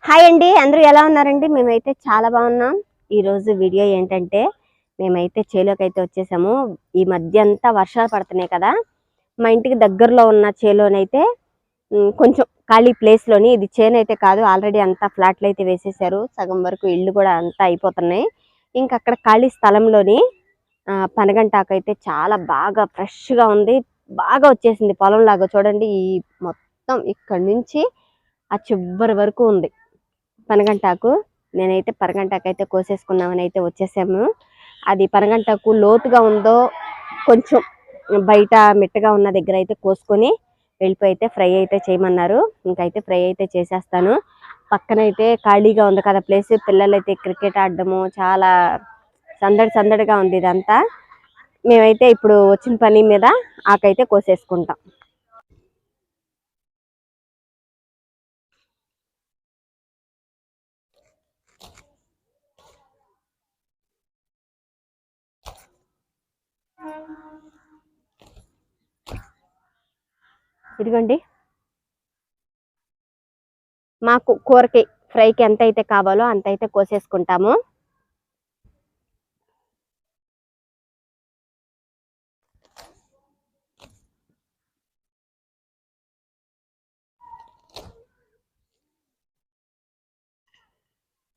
Hi అండి, అందరూ ఎలా ఉన్నారండి? మేమైతే చాలా బాగున్నాం. ఈరోజు వీడియో ఏంటంటే మేమైతే చేలోకి అయితే వచ్చేసాము. ఈ మధ్య అంతా వర్షాలు పడుతున్నాయి కదా. మా ఇంటికి దగ్గరలో ఉన్న చేలోనైతే కొంచెం ఖాళీ ప్లేస్లోని, ఇది చేను అయితే కాదు, ఆల్రెడీ అంతా ఫ్లాట్లు అయితే వేసేసారు. సగం వరకు ఇళ్ళు కూడా అంతా అయిపోతున్నాయి. ఇంకా అక్కడ ఖాళీ స్థలంలోని పనగంటాకు అయితే చాలా బాగా ఫ్రెష్గా ఉంది. బాగా వచ్చేసింది పొలం లాగా. చూడండి, ఈ మొత్తం ఇక్కడ నుంచి ఆ చివరి వరకు ఉంది పనగంటాకు. నేనైతే పనగంటాకు అయితే కోసేసుకున్నామని అయితే వచ్చేసాము. అది పనగంటాకు లోతుగా ఉందో కొంచెం బయట మెట్టగా ఉన్న దగ్గర అయితే కోసుకొని వెళ్ళిపోయి అయితే ఫ్రై అయితే చేయమన్నారు. ఇంకైతే ఫ్రై అయితే చేసేస్తాను. పక్కనైతే ఖాళీగా ఉంది కదా ప్లేస్, పిల్లలైతే క్రికెట్ ఆడడము చాలా సందడిగా ఉంది ఇదంతా. మేమైతే ఇప్పుడు వచ్చిన పని మీద ఆకైతే కోసేసుకుంటాం. ఇదిగోండి, మాకు కూరకి ఫ్రైకి ఎంత అయితే కావాలో అంత అయితే కోసేసుకుంటాము.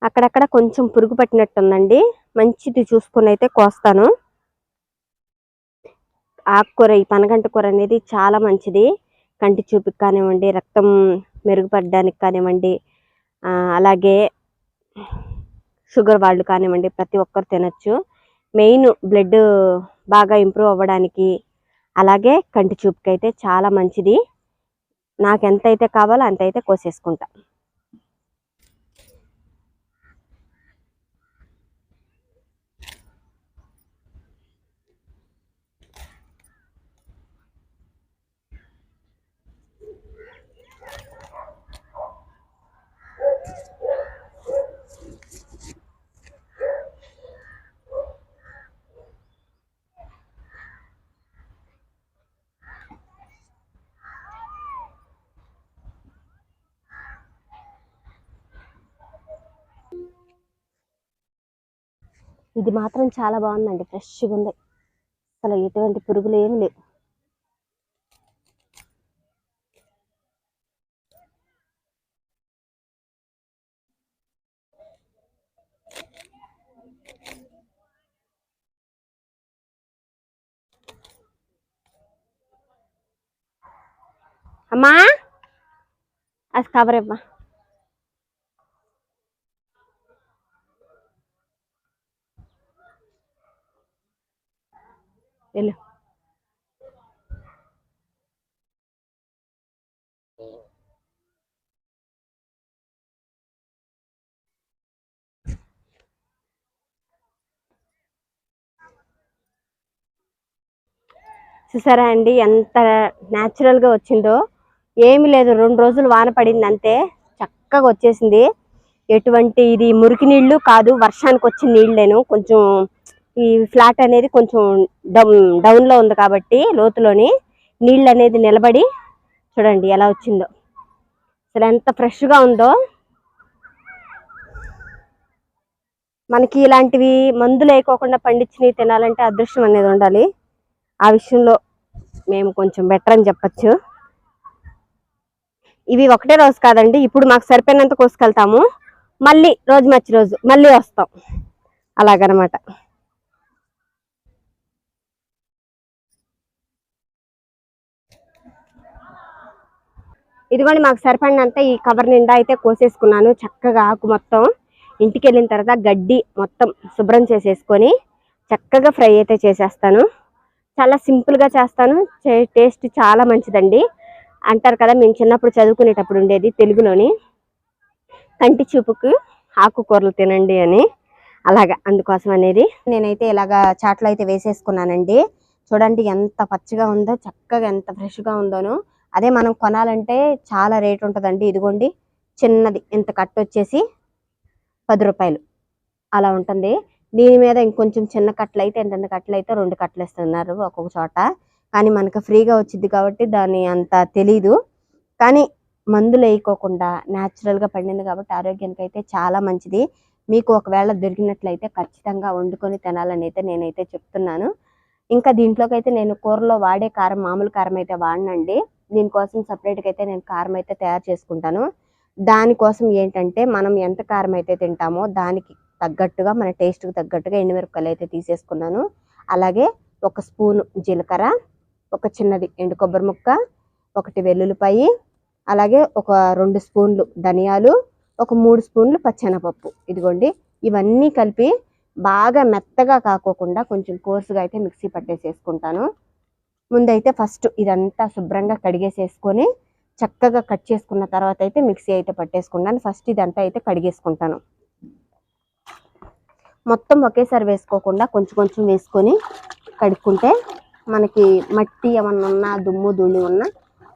అక్కడక్కడ కొంచెం పురుగు పట్టినట్టుందండి, మంచిది చూసుకుని అయితే కోస్తాను. ఆకుకూర, ఈ పనగంట కూర అనేది చాలా మంచిది. కంటి చూపుకి కానివ్వండి, రక్తం మెరుగుపడడానికి కానివ్వండి, అలాగే షుగర్ వాళ్ళు కానివ్వండి, ప్రతి ఒక్కరు తినచ్చు. మెయిన్ బ్లడ్ బాగా ఇంప్రూవ్ అవ్వడానికి, అలాగే కంటి చూపుకి అయితే చాలా మంచిది. నాకు ఎంత అయితే కావాలో అంత అయితే కోసేసుకుంటా. ఇది మాత్రం చాలా బాగుందండి, ఫ్రెష్గా ఉంది. అసలు ఎటువంటి పురుగులు ఏమి లేవు. అమ్మా, అది కవర్ ఇవ్వమా. వెళ్ళు. చూసారా అండి ఎంత న్యాచురల్గా వచ్చిందో. ఏమి లేదు, 2 రోజులు వాన పడింది అంతే, చక్కగా వచ్చేసింది. ఎటువంటి ఇది మురికి నీళ్లు కాదు, వర్షానికి వచ్చిన నీళ్ళేను. కొంచెం ఈ ఫ్లాట్ అనేది కొంచెం డౌన్లో ఉంది కాబట్టి లోతులోని నీళ్ళు అనేది నిలబడి చూడండి ఎలా వచ్చిందో. అసలు ఎంత ఫ్రెష్గా ఉందో. మనకి ఇలాంటివి మందులు వేయకోకుండా పండించినవి తినాలంటే అదృష్టం అనేది ఉండాలి. ఆ విషయంలో మేము కొంచెం బెటర్ అని చెప్పచ్చు. ఇవి ఒకటే రోజు కాదండి, ఇప్పుడు మాకు సరిపోయినంత కోసుకెళ్తాము, మళ్ళీ రోజు మర్చి రోజు మళ్ళీ వస్తాం, అలాగనమాట. ఇదిగోండి, మాకు సరిపడినంత ఈ కవర్ నిండా అయితే కోసేసుకున్నాను. చక్కగా ఆకు మొత్తం ఇంటికి వెళ్ళిన తర్వాత గడ్డి మొత్తం శుభ్రం చేసేసుకొని చక్కగా ఫ్రై అయితే చేసేస్తాను. చాలా సింపుల్గా చేస్తాను, టేస్ట్ చాలా మంచిదండి. అంటారు కదా, మేము చిన్నప్పుడు చదువుకునేటప్పుడు ఉండేది తెలుగులోని, కంటి చూపుకు ఆకుకూరలు తినండి అని. అలాగా, అందుకోసం అనేది నేనైతే ఇలాగా చాట్లో అయితే వేసేసుకున్నానండి. చూడండి ఎంత పచ్చిగా ఉందో, చక్కగా ఎంత ఫ్రెష్గా ఉందోను. అదే మనం కొనాలంటే చాలా రేట్ ఉంటుందండి. ఇదిగోండి, చిన్నది ఇంత కట్ట వచ్చేసి 10 రూపాయలు అలా ఉంటుంది. దీని మీద ఇంకొంచెం చిన్న కట్టలు అయితే, ఎంత కట్టలు అయితే 2 కట్టలు ఇస్తున్నారు ఒక్కొక్క చోట. కానీ మనకు ఫ్రీగా వచ్చింది కాబట్టి దాన్ని అంత తెలీదు. కానీ మందులు వేయకోకుండా న్యాచురల్గా పండింది కాబట్టి ఆరోగ్యానికి అయితే చాలా మంచిది. మీకు ఒకవేళ దొరికినట్లయితే ఖచ్చితంగా వండుకొని తినాలని అయితే నేనైతే చెప్తున్నాను. ఇంకా దీంట్లోకి అయితే నేను కూరలో వాడే కారం మామూలు కారం అయితే వాడనండి. దీనికోసం సపరేట్గా అయితే నేను కారం అయితే తయారు చేసుకుంటాను. దానికోసం ఏంటంటే మనం ఎంత కారం అయితే తింటామో దానికి తగ్గట్టుగా మన టేస్ట్కి తగ్గట్టుగా ఎండుమిరపకాయలు అయితే తీసేసుకున్నాను. అలాగే 1 స్పూను జీలకర్ర, ఒక చిన్నది ఎండు కొబ్బరి ముక్క, 1 వెల్లుల్లిపాయి, అలాగే ఒక 2 స్పూన్లు ధనియాలు, ఒక 3 స్పూన్లు పచ్చెనపప్పు. ఇదిగోండి, ఇవన్నీ కలిపి బాగా మెత్తగా కాకోకుండా కొంచెం కోర్సుగా అయితే మిక్సీ పట్టేసేసుకుంటాను. ముందైతే ఫస్ట్ ఇదంతా శుభ్రంగా కడిగేసేసుకొని చక్కగా కట్ చేసుకున్న తర్వాత అయితే మిక్సీ అయితే పట్టేసుకుంటాను. ఫస్ట్ ఇదంతా అయితే కడిగేసుకుంటాను. మొత్తం ఒకేసారి వేసుకోకుండా కొంచెం కొంచెం వేసుకొని కడుక్కుంటే మనకి మట్టి ఏమన్నా ఉన్నా దుమ్ము ధూళి ఉన్నా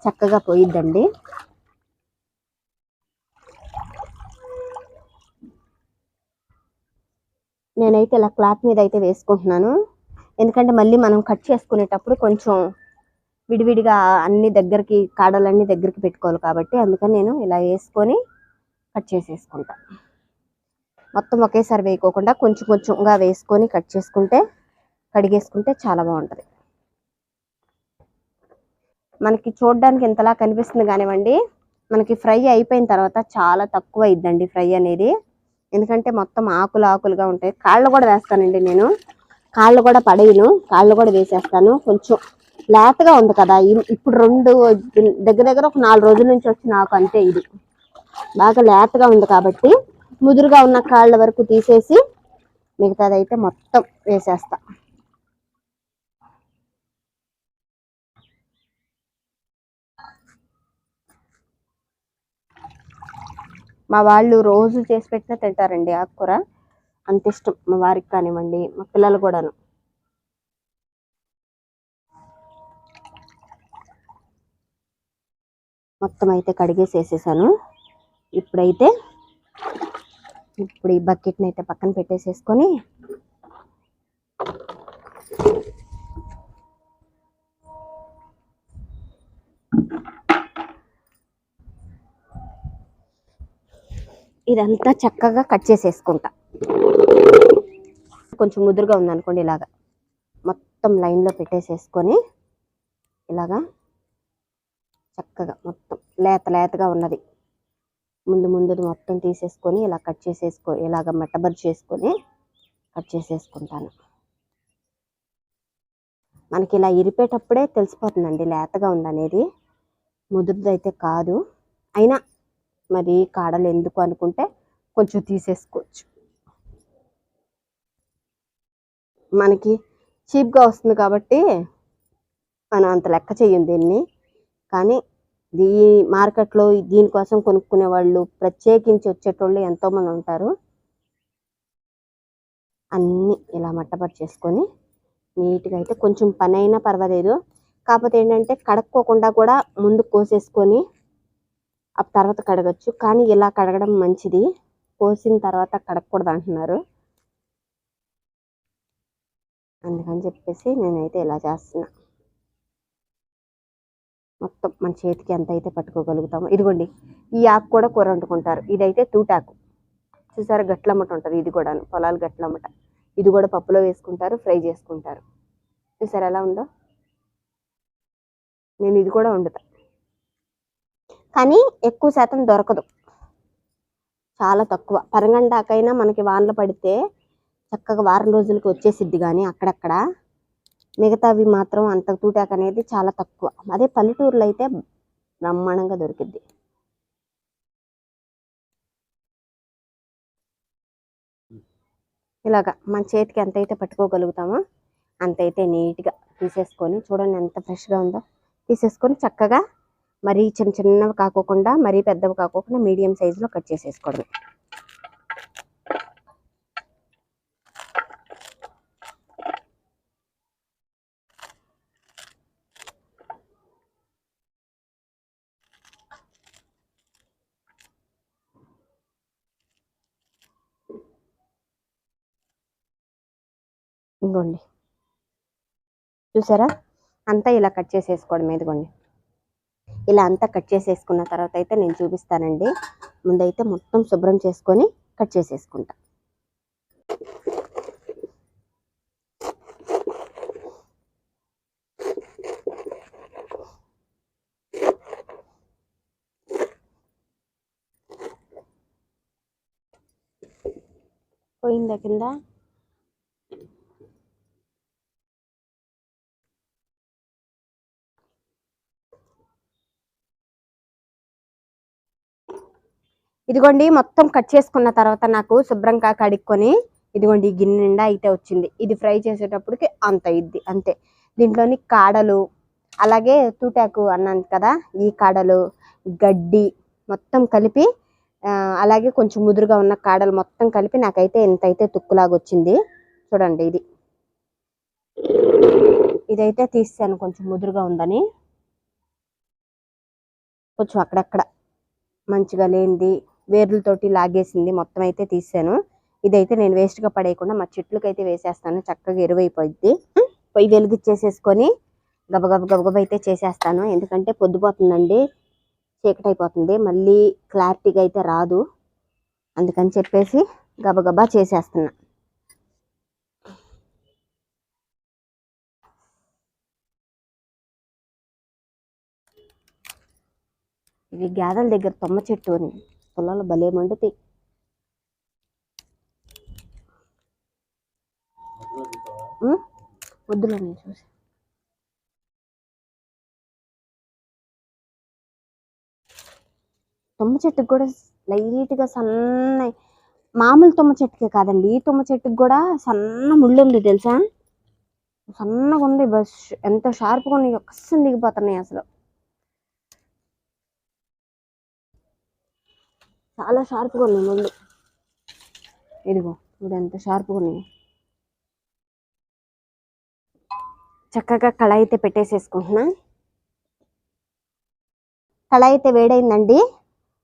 చక్కగా పోయిద్దండి. నేనైతే ఇలా క్లాత్ మీద అయితే వేసుకుంటున్నాను. ఎందుకంటే మళ్ళీ మనం కట్ చేసుకునేటప్పుడు కొంచెం విడివిడిగా అన్ని దగ్గరికి కాడలన్నీ దగ్గరికి పెట్టుకోవాలి కాబట్టి అందుకని నేను ఇలా వేసుకొని కట్ చేసేసుకుంటా. మొత్తం ఒకేసారి వేయకోకుండా కొంచెం కొంచెంగా వేసుకొని కట్ చేసుకుంటే కడిగేసుకుంటే చాలా బాగుంటుంది. మనకి చూడడానికి ఇంతలా కనిపిస్తుంది కానివ్వండి, మనకి ఫ్రై అయిపోయిన తర్వాత చాలా తక్కువ అయిద్దండి ఫ్రై అనేది. ఎందుకంటే మొత్తం ఆకులు ఆకులుగా ఉంటాయి. కాళ్ళు కూడా వేస్తానండి నేను, కాళ్ళు కూడా పడేయను, కాళ్ళు కూడా వేసేస్తాను. కొంచెం లేతగా ఉంది కదా, ఇప్పుడు దగ్గర దగ్గర ఒక 4 రోజుల నుంచి వచ్చి నాకు అంతే. ఇది బాగా లేతగా ఉంది కాబట్టి ముదురుగా ఉన్న కాళ్ళ వరకు తీసేసి మిగతాదైతే మొత్తం వేసేస్తా. మా వాళ్ళు రోజు చేసి పెట్టినా తింటారండి ఆకుకూర, అంత ఇష్టం మా వారికి కానివ్వండి మా పిల్లలు కూడాను. మొత్తం అయితే కడిగేసేసేసాను. ఇప్పుడు ఈ బకెట్ని అయితే పక్కన పెట్టేసేసుకొని ఇదంతా చక్కగా కట్ చేసేసుకుంటా. కొంచెం ముదురుగా ఉందనుకోండి, ఇలాగా మొత్తం లైన్లో పెట్టేసేసుకొని ఇలాగా చక్కగా మొత్తం లేతగా ఉన్నది ముందు మొత్తం తీసేసుకొని ఇలా కట్ చేసేసుకొని ఇలాగ మెట్టబరి చేసుకొని కట్ చేసేసుకుంటాను. మనకి ఇలా ఇరిపేటప్పుడే తెలిసిపోతుందండి లేతగా ఉందనేది, ముదురుదైతే కాదు. అయినా మరి కాడలు ఎందుకు అనుకుంటే కొంచెం తీసేసుకోవచ్చు. మనకి చీప్గా వస్తుంది కాబట్టి మనం అంత లెక్క చెయ్యం దీన్ని. కానీ మార్కెట్లో దీనికోసం కొనుక్కునే వాళ్ళు ప్రత్యేకించి వచ్చేటోళ్ళు ఎంతోమంది ఉంటారు. అన్నీ ఇలా మట్టపట్టు చేసుకొని నీట్గా అయితే కొంచెం పని అయినా పర్వాలేదు. కాకపోతే ఏంటంటే కడుక్కోకుండా కూడా ముందు కోసేసుకొని ఆ తర్వాత కడగచ్చు. కానీ ఇలా కడగడం మంచిది, కోసిన తర్వాత కడగకూడదు అంటున్నారు. అందుకని చెప్పేసి నేనైతే ఇలా చేస్తున్నా. మొత్తం మన చేతికి ఎంత అయితే పట్టుకోగలుగుతామో. ఇదిగోండి, ఈ ఆకు కూడా కూర వండుకుంటారు. ఇదైతే తూటాకు, చూసారా గట్లమ్మట ఉంటుంది. ఇది కూడా పొలాలు గట్లమ్మట. ఇది కూడా పప్పులో వేసుకుంటారు, ఫ్రై చేసుకుంటారు. చూసారా ఎలా ఉందో. నేను ఇది కూడా వండుతా, కానీ ఎక్కువ శాతం దొరకదు, చాలా తక్కువ. పరంగండాకైనా మనకి వానలు పడితే చక్కగా వారం రోజులకి వచ్చేసిద్ది, కానీ అక్కడక్కడ మిగతావి మాత్రం అంత తూటాకు అనేది చాలా తక్కువ. అదే పల్లెటూరులో అయితే బ్రహ్మాండంగా దొరికిద్ది. ఇలాగా మన చేతికి ఎంతైతే పట్టుకోగలుగుతామో అంతైతే నీట్గా తీసేసుకొని, చూడండి ఎంత ఫ్రెష్గా ఉందో. తీసేసుకొని చక్కగా మరీ చిన్నవి కాకోకుండా మరీ పెద్దవి కాకోకుండా మీడియం సైజులో కట్ చేసేసుకోవడం. ఇదిగోండి, చూసారా అంతా ఇలా కట్ చేసేసుకోవడం. ఇదిగోండి ఇలా అంతా కట్ చేసేసుకున్న తర్వాత అయితే నేను చూపిస్తానండి. ముందైతే మొత్తం శుభ్రం చేసుకొని కట్ చేసేసుకుంటా. పోయిందా కింద? ఇదిగోండి మొత్తం కట్ చేసుకున్న తర్వాత నాకు శుభ్రంగా కడుక్కొని ఇదిగోండి ఈ గిన్నె నిండా అయితే వచ్చింది. ఇది ఫ్రై చేసేటప్పటికి అంత ఇద్ది అంతే. దీంట్లోని కాడలు అలాగే తూటాకు అన్నాను కదా, ఈ కాడలు గడ్డి మొత్తం కలిపి అలాగే కొంచెం ముదురుగా ఉన్న కాడలు మొత్తం కలిపి నాకైతే ఎంతైతే తుక్కులాగా వచ్చింది చూడండి. ఇదైతే తీసాను కొంచెం ముదురుగా ఉందని, కొంచెం అక్కడక్కడ మంచిగా లేనిది వేర్లతోటి లాగేసింది మొత్తం అయితే తీసాను. ఇదైతే నేను వేస్ట్గా పడేయకుండా మా చెట్లకి అయితే వేసేస్తాను, చక్కగా ఎరువైపోద్ది. పొయ్యి వెలిగిచ్చేసేసుకొని గబగబ అయితే చేసేస్తాను. ఎందుకంటే పొద్దుపోతుందండి, చీకటి అయిపోతుంది, మళ్ళీ క్లారిటీగా అయితే రాదు. అందుకని చెప్పేసి గబగబా చేసేస్తున్నా. ఇవి గ్యాదల దగ్గర తొమ్మ చెట్టు అని పొలాలు భలే మండుతాయి. వద్దులే నేను చూసి. తుమ్మ చెట్టుకు కూడా లైట్గా సన్న, మామూలు తుమ్మ చెట్టుకే కాదండి, ఈ తుమ్మ చెట్టుకు కూడా సన్న ముళ్ళు ఉంది తెలుసా, సన్నగా ఉంది. బస్ ఎంత షార్ప్గా ఉన్నాయి, ఒక్కసారి దిగిపోతున్నాయి అసలు. చాలా షార్ప్గా ఉన్నాయి ముళ్ళు. ఇదిగో ఇప్పుడు ఎంత షార్ప్గా ఉన్నాయి. చక్కగా కళాయి అయితే పెట్టేసేసుకుంటున్నా. కళాయి అయితే వేడైందండి.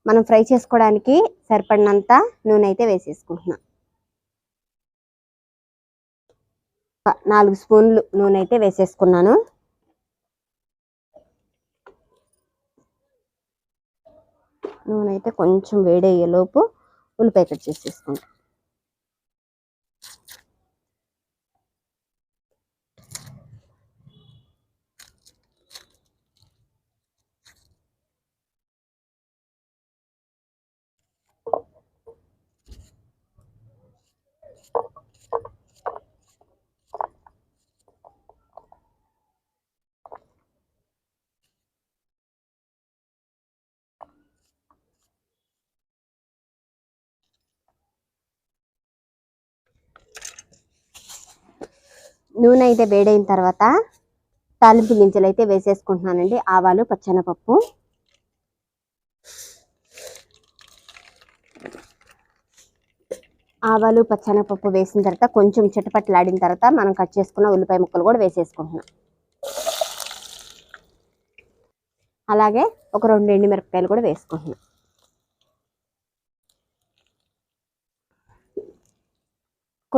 మనం ఫ్రై చేసుకోవడానికి సరిపడినంత నూనె అయితే వేసేసుకుంటున్నా. 4 స్పూన్లు నూనె అయితే వేసేసుకున్నాను. నూనె అయితే కొంచెం వేడయ్యేలోపు ఉల్లిపాయ కట్ చేసేసుకుంటాం. నూనె అయితే వేడైన తర్వాత తాలింపు గింజలు అయితే వేసేసుకుంటున్నానండి. ఆవాలు, పచ్చెనపప్పు, వేసిన తర్వాత కొంచెం చిటపట్లాడిన తర్వాత మనం కట్ చేసుకున్న ఉల్లిపాయ ముక్కలు కూడా వేసేసుకుంటున్నాం. అలాగే ఒక 2 ఎండుమిరపకాయలు కూడా వేసుకుంటున్నాం.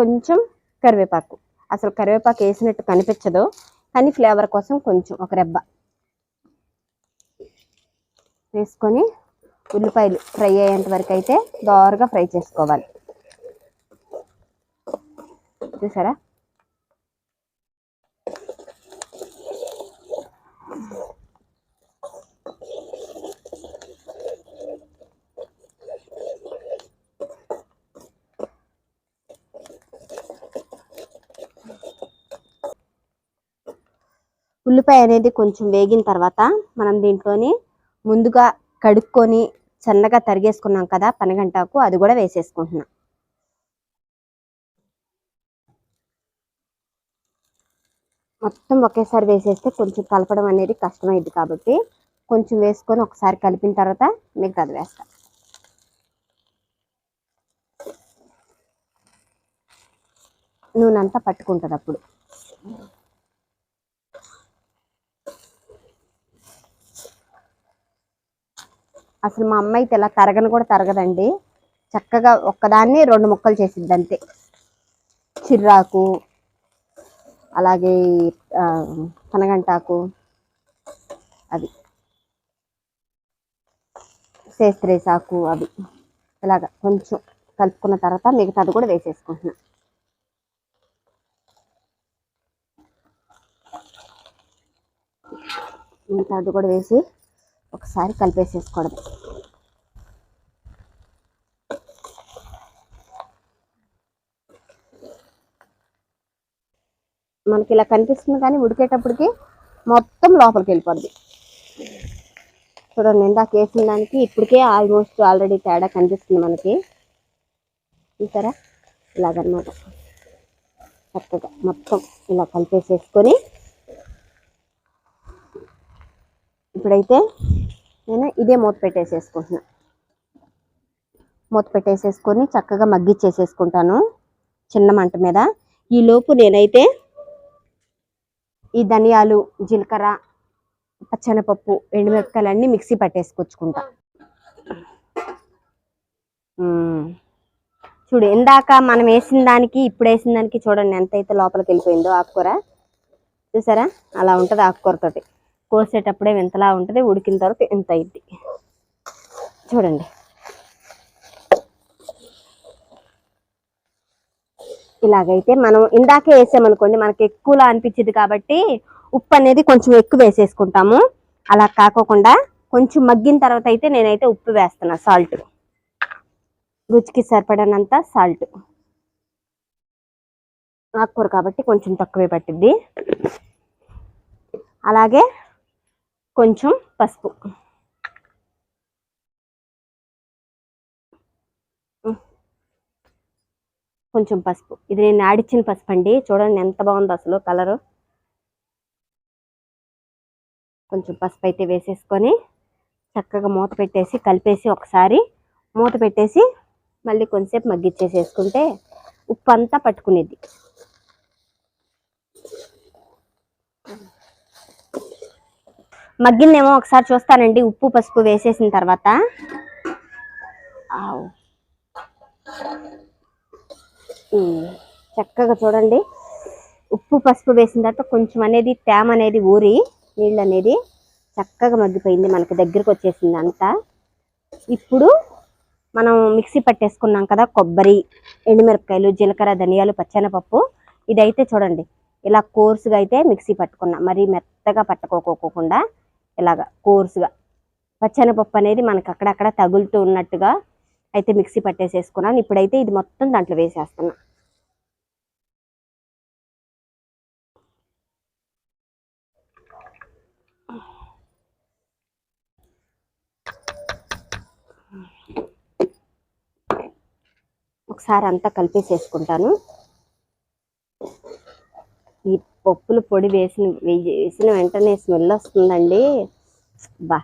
కొంచెం కరివేపాకు, అసలు కరివేపాకు వేసినట్టు కనిపించదు కానీ ఫ్లేవర్ కోసం కొంచెం ఒక రెబ్బ వేసుకొని ఉల్లిపాయలు ఫ్రై అయ్యేంత వరకు అయితే దోరగా ఫ్రై చేసుకోవాలి. చూసారా, ఉల్లిపాయ అనేది కొంచెం వేగిన తర్వాత మనం దీంట్లోని ముందుగా కడుక్కొని సన్నగా తరిగేసుకున్నాం కదా పనగంటాకు, అది కూడా వేసేసుకుంటున్నాం. మొత్తం ఒకేసారి వేసేస్తే కొంచెం కలపడం అనేది కష్టమైంది కాబట్టి కొంచెం వేసుకొని ఒకసారి కలిపిన తర్వాత మిగతాది వేస్తాం. నూనె అంతా పట్టుకుంటుంది అప్పుడు. అసలు మా అమ్మ అయితే ఇలా తరగని కూడా తరగదండి, చక్కగా ఒక్కదాన్ని 2 ముక్కలు చేసిద్ది అంతే. చిర్రాకు అలాగే పనగంటాకు అది సేస్త్రేసాకు అవి ఇలాగ కొంచెం కలుపుకున్న తర్వాత మిగతాది కూడా వేసేసుకుంటున్నా. మిగతాది కూడా వేసి ఒకసారి కలిపేసేసుకోవడం. మనకి ఇలా కనిపిస్తుంది కానీ ఉడికేటప్పటికి మొత్తం లోపలికి వెళ్ళిపోద్ది. చూడండి, ఇందాక వేసిన దానికి ఇప్పటికే ఆల్మోస్ట్ ఆల్రెడీ తేడా కనిపిస్తుంది మనకి. చూసారా, ఇలాగన్నమాట. చక్కగా మొత్తం ఇలా కలిపేసేసుకొని ఇప్పుడైతే నేను ఇదే మూత పెట్టేసేసుకుంటున్నా. మూత పెట్టేసేసుకొని చక్కగా మగ్గిచ్చేసేసుకుంటాను చిన్న మంట మీద. ఈలోపు నేనైతే ఈ ధనియాలు, జీలకర్ర, పచ్చెనపప్పు, ఎండుమిరపకాయలు అన్నీ మిక్సీ పట్టేసుకొచ్చుకుంటా. చూడు, ఇందాక మనం వేసిన దానికి ఇప్పుడు వేసిన దానికి చూడండి ఎంతైతే లోపలికి వెళ్ళిపోయిందో ఆకుకూర. చూసారా, అలా ఉంటుంది ఆకుకూరతోటి. కోసేటప్పుడే ఇంతలా ఉంటుంది, ఉడికిన తర్వాత ఇంత అయింది. చూడండి, ఇలాగైతే మనం ఇందాకే వేసామనుకోండి మనకి ఎక్కువలా అనిపించింది కాబట్టి ఉప్పు అనేది కొంచెం ఎక్కువ వేసేసుకుంటాము. అలా కాకోకుండా కొంచెం మగ్గిన తర్వాత అయితే నేనైతే ఉప్పు వేస్తున్నా, సాల్ట్, రుచికి సరిపడినంత సాల్ట్. ఆకుకూర కాబట్టి కొంచెం తక్కువే పట్టిద్ది. అలాగే కొంచెం పసుపు, కొంచెం పసుపు. ఇది నేను ఆడిచ్చిన పసుపు అండి. చూడండి ఎంత బాగుందో అసలు కలరు. కొంచెం పసుపు అయితే వేసేసుకొని చక్కగా మూత పెట్టేసి కలిపేసి ఒకసారి మూత పెట్టేసి మళ్ళీ కొంచెంసేపు మగ్గిచ్చేసేసుకుంటే ఉప్పు అంతా పట్టుకునేది. మగ్గిందేమో ఒకసారి చూస్తానండి ఉప్పు పసుపు వేసేసిన తర్వాత. చక్కగా చూడండి, ఉప్పు పసుపు వేసిన తర్వాత కొంచెం అనేది తేమ అనేది ఊరి నీళ్ళు అనేది చక్కగా మగ్గిపోయింది, మనకి దగ్గరకు వచ్చేసింది అంతా. ఇప్పుడు మనం మిక్సీ పట్టేసుకున్నాం కదా కొబ్బరి, ఎండుమిరపకాయలు, జీలకర్ర, ధనియాలు, పచ్చెనపప్పు, ఇదైతే చూడండి ఇలా కోర్సుగా అయితే మిక్సీ పట్టుకున్నా. మరీ మెత్తగా పట్టుకోకుండా ఇలాగా కోర్సుగా. పచ్చెనపప్పు అనేది మనకు అక్కడక్కడ తగులుతూ ఉన్నట్టుగా అయితే మిక్సీ పట్టేసేసుకున్నాను. ఇప్పుడైతే ఇది మొత్తం దాంట్లో వేసేస్తున్నా. ఒకసారి అంతా కలిపేసేసుకుంటాను. ఈ పప్పుల పొడి వేసిన వెంటనే స్మెల్ వస్తుందండి. బా,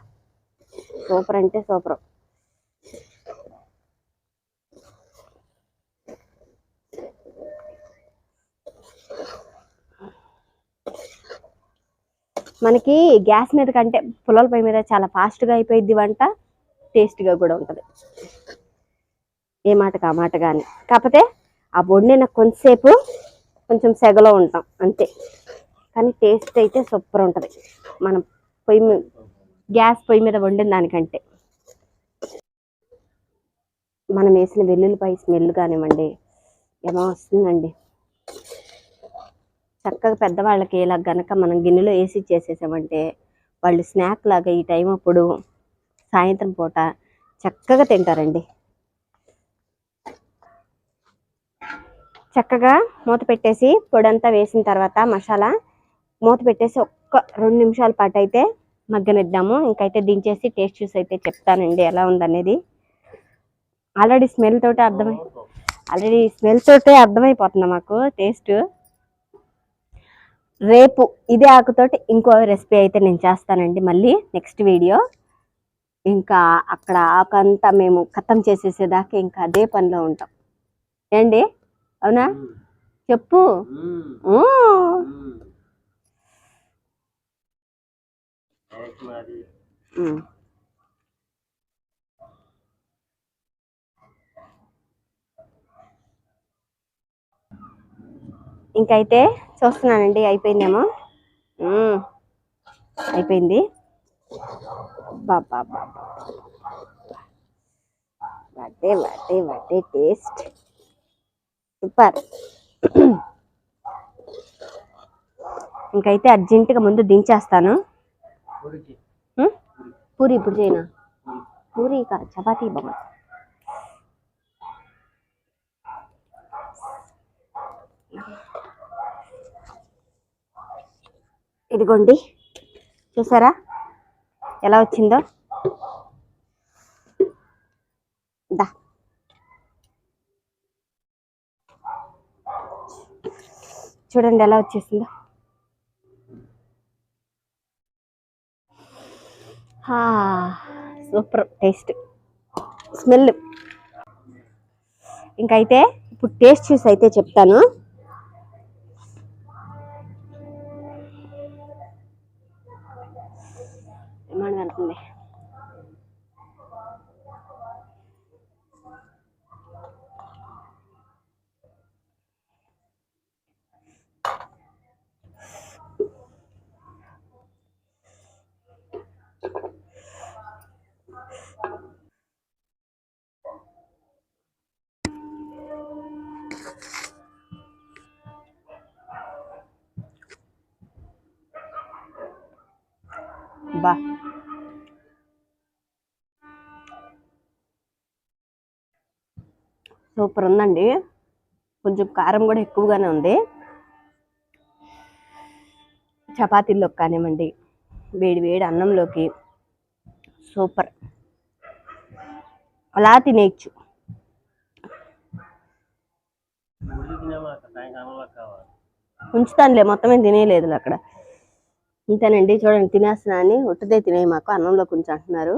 సూపర్ అంటే సూపర్. మనకి గ్యాస్ మీద కంటే పుల్లల పొయ్యి మీద చాలా ఫాస్ట్గా అయిపోయింది వంట, టేస్ట్గా కూడా ఉంటుంది. ఏ మాటకు ఆ మాట కానీ. కాకపోతే ఆ వండిన కొంతసేపు కొంచెం సెగలో ఉంటాం అంతే, కానీ టేస్ట్ అయితే సూపర్ ఉంటుంది మనం గ్యాస్ పొయ్యి మీద వండిన దానికంటే. మనం వేసిన వెల్లుల్లిపాయ స్మెల్ కానివ్వండి ఏమో వస్తుందండి. చక్కగా పెద్దవాళ్ళకి ఇలా గనక మనం గిన్నెలో వేసి చేసేసామంటే వాళ్ళు స్నాక్ లాగా ఈ టైం అప్పుడు సాయంత్రం పూట చక్కగా తింటారండి. చక్కగా మూత పెట్టేసి పొడంతా వేసిన తర్వాత మసాలా మూత పెట్టేసి ఒక్క 2 నిమిషాల పాటు అయితే మగ్గనిద్దాము. ఇంకైతే దించేసి టేస్ట్ చూసి అయితే చెప్తానండి ఎలా ఉందనేది. ఆల్రెడీ స్మెల్ తోటే అర్థమైపోతుంది మాకు టేస్ట్. రేపు ఇదే ఆకుతోటి ఇంకో రెసిపీ అయితే నేను చేస్తానండి మళ్ళీ నెక్స్ట్ వీడియో. ఇంకా అక్కడ ఆకంతా మేము ఖతం చేసేసేదాకా ఇంకా అదే పనిలో ఉంటాం ఏండి, అవునా? చెప్పు. ఇంకైతే చూస్తున్నానండి, అయిపోయిందేమో. అయిపోయింది. బాబా వాటే టేస్ట్ సూపర్. ఇంకైతే అర్జెంటుగా ముందు దించేస్తాను. పూరి ఇప్పుడు చేయనా? పూరి కాదు, చపాతీ బాబా. ఇదిగోండి, చూసారా ఎలా వచ్చిందో? దా చూడండి ఎలా వచ్చేసిందో. Super taste, smell. ఇంకైతే ఇప్పుడు టేస్ట్ చూసి అయితే చెప్తాను. ఏమని వెళ్తుంది? బా, సూపర్ ఉందండి. కొంచెం కారం కూడా ఎక్కువగానే ఉంది. చపాతీల్లోకి కానివ్వండి, వేడి వేడి అన్నంలోకి సూపర్, అలా తినేయచ్చు. ఉంచుతానులే, మొత్తమే తినేయలేదు అక్కడ. ఇంతేనండి, చూడండి తినేస్తున్నాను. ఒట్టిదే తినే మాకు అన్నంలో కొంచెం అంటున్నారు.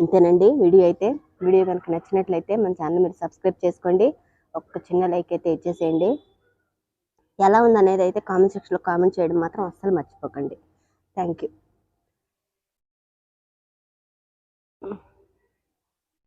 ఇంతేనండి వీడియో కనుక నచ్చినట్లయితే మన ఛానల్ మీరు సబ్స్క్రైబ్ చేసుకోండి. ఒక్క చిన్న లైక్ అయితే ఇచ్చేసేయండి. ఎలా ఉందనేది అయితే కామెంట్ సెక్షన్లో కామెంట్ చేయడం మాత్రం అస్సలు మర్చిపోకండి. Thank you.